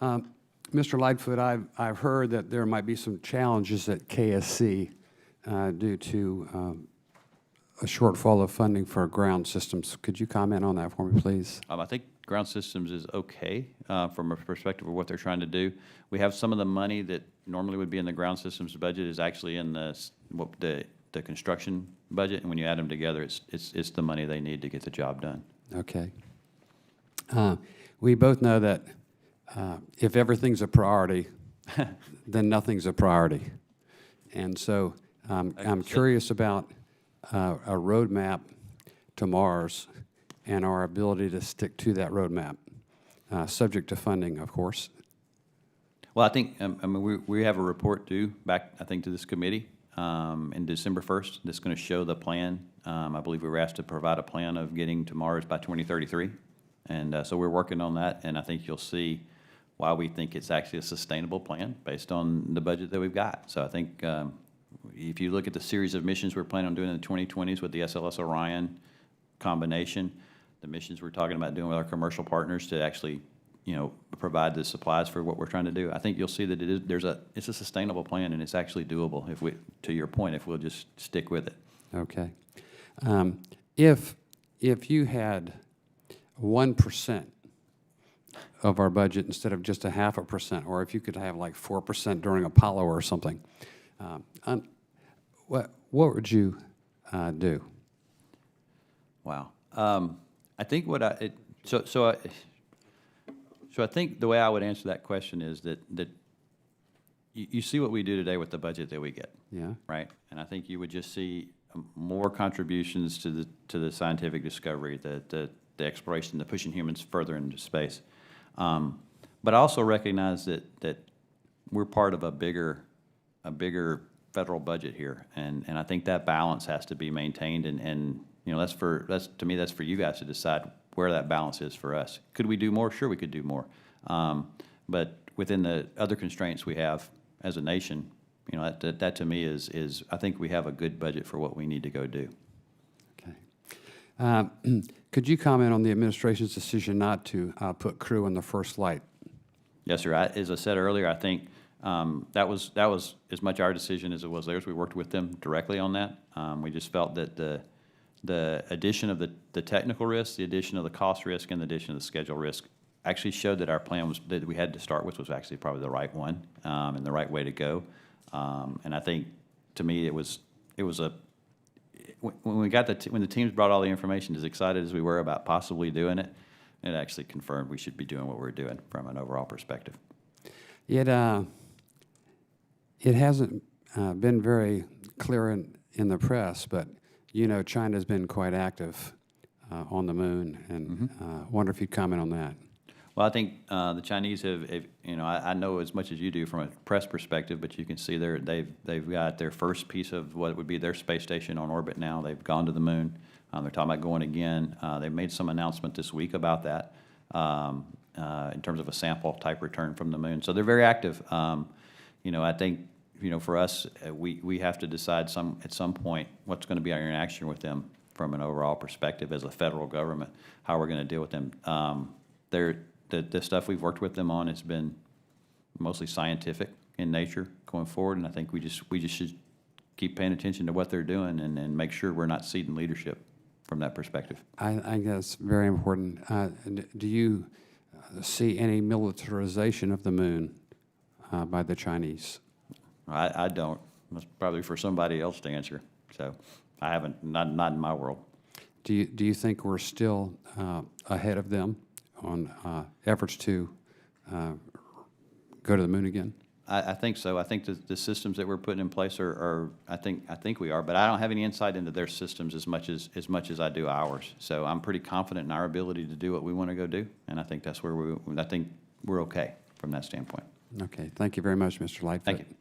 Mr. Lightfoot, I've heard that there might be some challenges at KSC due to a shortfall of funding for ground systems. Could you comment on that for me, please? I think ground systems is okay from a perspective of what they're trying to do. We have some of the money that normally would be in the ground systems budget is actually in the construction budget, and when you add them together, it's the money they need to get the job done. Okay. We both know that if everything's a priority, then nothing's a priority. And so I'm curious about a roadmap to Mars and our ability to stick to that roadmap, subject to funding, of course. Well, I think we have a report due back, I think, to this committee in December 1st. That's going to show the plan. I believe we were asked to provide a plan of getting to Mars by 2033. And so we're working on that, and I think you'll see why we think it's actually a sustainable plan based on the budget that we've got. So I think if you look at the series of missions we're planning on doing in the 2020s with the SLS Orion combination, the missions we're talking about doing with our commercial partners to actually, provide the supplies for what we're trying to do, I think you'll see that it's a sustainable plan, and it's actually doable if we, to your point, if we'll just stick with it. Okay. If you had 1% of our budget instead of just 0.5%, or if you could have like 4% during Apollo or something, what would you do? Wow. I think so I think the way I would answer that question is that you see what we do today with the budget that we get. Yeah. Right? And I think you would just see more contributions to the scientific discovery, the exploration, the pushing humans further into space. But I also recognize that we're part of a bigger federal budget here, and I think that balance has to be maintained, and that's to me that's for you guys to decide where that balance is for us. Could we do more? Sure, we could do more. But within the other constraints we have as a nation, that to me is I think we have a good budget for what we need to go do. Okay. Could you comment on the administration's decision not to put crew in the first flight? Yes, sir. As I said earlier, I think that was as much our decision as it was theirs. We worked with them directly on that. We just felt that the addition of the technical risk, the addition of the cost risk, and the addition of the schedule risk actually showed that our plan that we had to start with was actually probably the right one and the right way to go. And I think, to me, it was when the teams brought all the information, as excited as we were about possibly doing it, it actually confirmed we should be doing what we're doing from an overall perspective. It hasn't been very clear in the press, but China's been quite active on the moon, and wonder if you'd comment on that. Well, I think the Chinese have I know as much as you do from a press perspective, but you can see they've got their first piece of what would be their space station on orbit now. They've gone to the moon. They're talking about going again. They made some announcement this week about that in terms of a sample type return from the moon. So they're very active. I think for us, we have to decide at some point what's going to be our interaction with them from an overall perspective as a federal government, how we're going to deal with them. The stuff we've worked with them on has been mostly scientific in nature going forward, and I think we just should keep paying attention to what they're doing and make sure we're not ceding leadership from that perspective. I think that's very important. Do you see any militarization of the moon by the Chinese? I don't. That's probably for somebody else to answer. So I haven't, not in my world. Do you think we're still ahead of them on efforts to go to the moon again? I think so. I think the systems that we're putting in place are I think we are, but I don't have any insight into their systems as much as I do ours. So I'm pretty confident in our ability to do what we want to go do, and I think that's where I think we're okay from that standpoint. Okay. Thank you very much, Mr. Lightfoot. Thank you.